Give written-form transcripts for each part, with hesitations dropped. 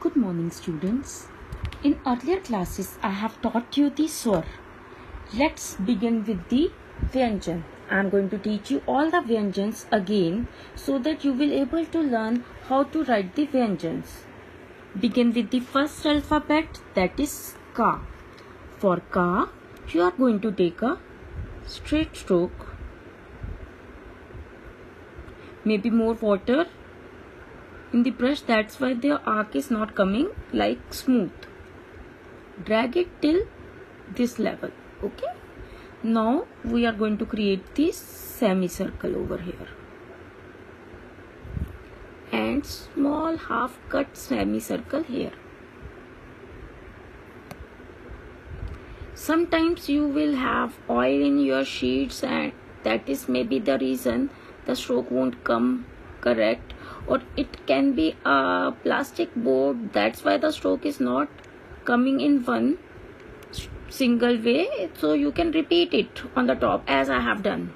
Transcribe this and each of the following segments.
Good morning, students. In earlier classes, I have taught you the swar. Let's begin with the vyanjan. I am going to teach you all the vyanjans again so that you will able to learn how to write the vyanjans. Begin with the first alphabet, that is ka. For ka, you are going to take a straight stroke. Maybe more water in the brush, that's why the arc is not coming like smooth. Drag it till this level. Okay, now we are going to create this semicircle over here and small half cut semicircle here. Sometimes you will have oil in your sheets and that is maybe the reason the stroke won't come correct, or it can be a plastic board, that's why the stroke is not coming in one single way, so you can repeat it on the top as I have done.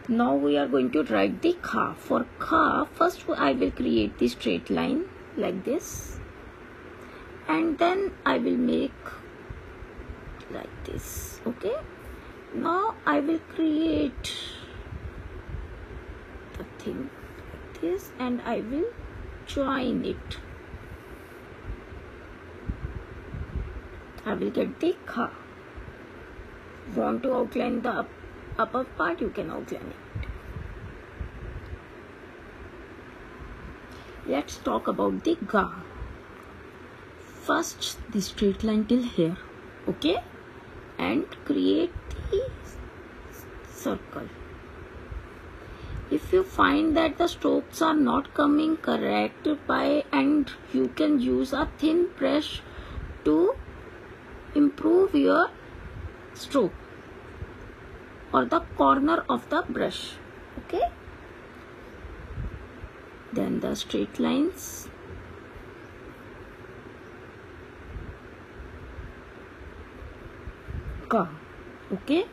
Now we are going to write the kha. For kha, first I will create the straight line like this and then I will make like this. Okay, now I will create the thing like this and I will join it. I will get the kha. Want to outline the upper part, you can outline it. Let's talk about the ga. First the straight line till here, okay, and create the circle. If you find that the strokes are not coming correct and you can use a thin brush to improve your stroke or the corner of the brush. Okay, then the straight lines, ka. Okay,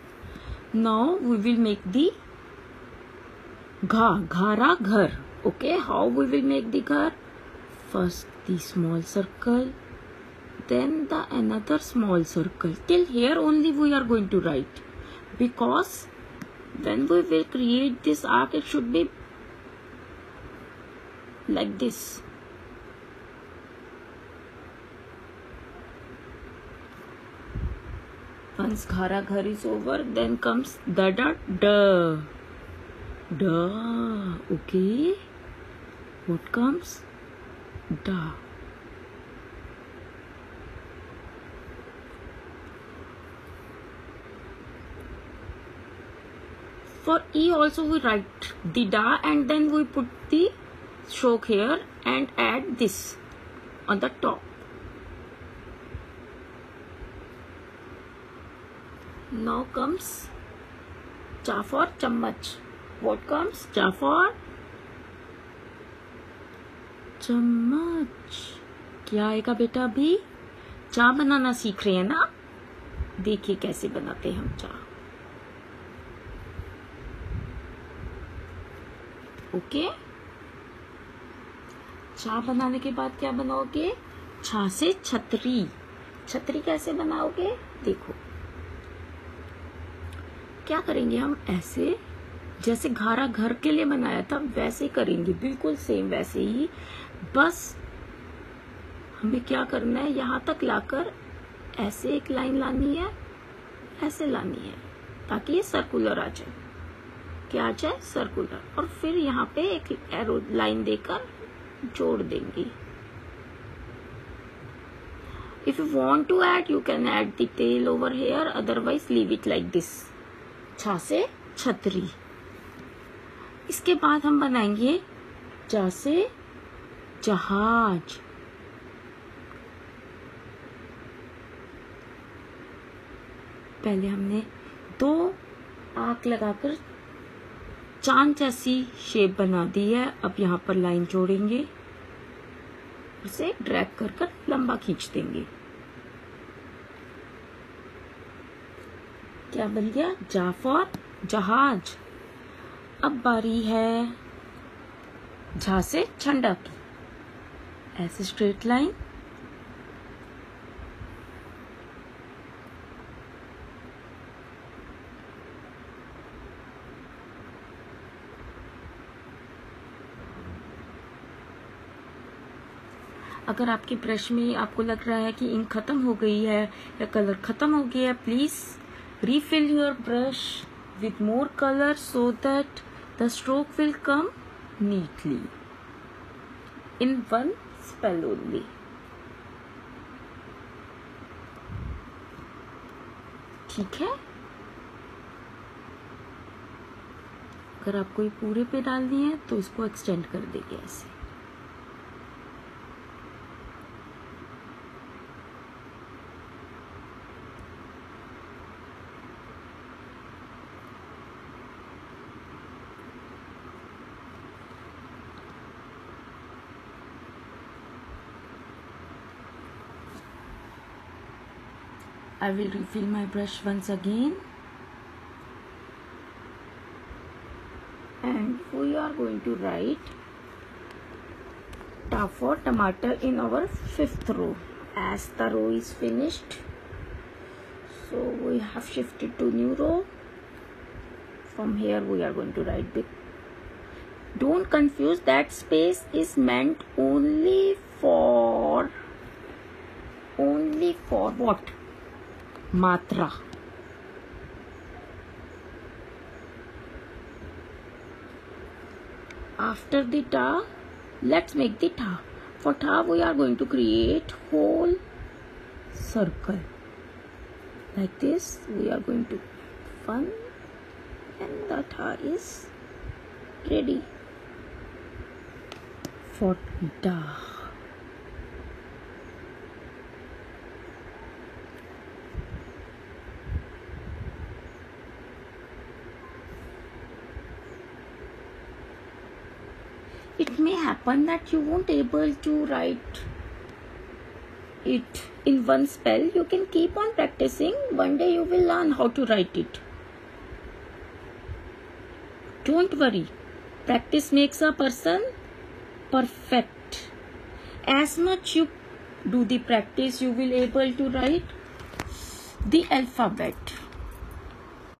now we will make the gha, ghara, ghar. Okay, how we will make the ghar? First the small circle, then the another small circle. Till here only we are going to write, because when we will create this arc, it should be like this. Once ghara ghar is over, then comes da da da. Da. Okay, what comes? Da. For E also we write the da and then we put the stroke here and add this on the top. Now comes cha for chammach. What comes? Cha for चम्मच. क्या आएगा बेटा? अभी चा बनाना सीख रहे हैं ना, देखिए कैसे बनाते हैं हम चा. ओके, चा बनाने के बाद क्या बनाओगे? छा से छतरी. छतरी कैसे बनाओगे? देखो क्या करेंगे हम, ऐसे जैसे घारा घर के लिए बनाया था वैसे करेंगे, बिल्कुल सेम वैसे ही. बस हमें क्या करना है, यहाँ तक लाकर ऐसे एक लाइन लानी है, ऐसे लानी है ताकि ये सर्कुलर आ जाए. क्या आ जाए? सर्कुलर. और फिर यहाँ पे एक एरो लाइन देकर जोड़ देंगे. If you want to add, you can add the tail over here, otherwise leave it like this. छा से छतरी. इसके बाद हम बनाएंगे जा से जहाज. पहले हमने दो आर्क लगाकर चांद जैसी शेप बना दी है. अब यहाँ पर लाइन जोड़ेंगे, उसे ड्रैग कर कर लंबा खींच देंगे. क्या बन गया? जा फॉर जहाज. अब बारी है झा से झंडा की. as a straight line. अगर आपके ब्रश में आपको लग रहा है कि इंक खत्म हो गई है या कलर खत्म हो गया है, please refill your brush with more color so that the stroke will come neatly in one spell only. ठीक है, अगर आपको ये पूरे पे डालनी है तो इसको एक्सटेंड कर देंगे ऐसे. I will refill my brush once again, and we are going to write Ta for tomato in our 5th row. As the row is finished, so we have shifted to new row. From here we are going to write big. Don't confuse, that space is meant only for what? Matra. After the ta, let's make the tha. For tha we are going to create whole circle like this. We are going to fun, and the tha is ready for da. It may happen that you won't able to write it in one spell. You can keep on practicing. One day you will learn how to write it. Don't worry. Practice makes a person perfect. As much you do the practice, you will able to write the alphabet.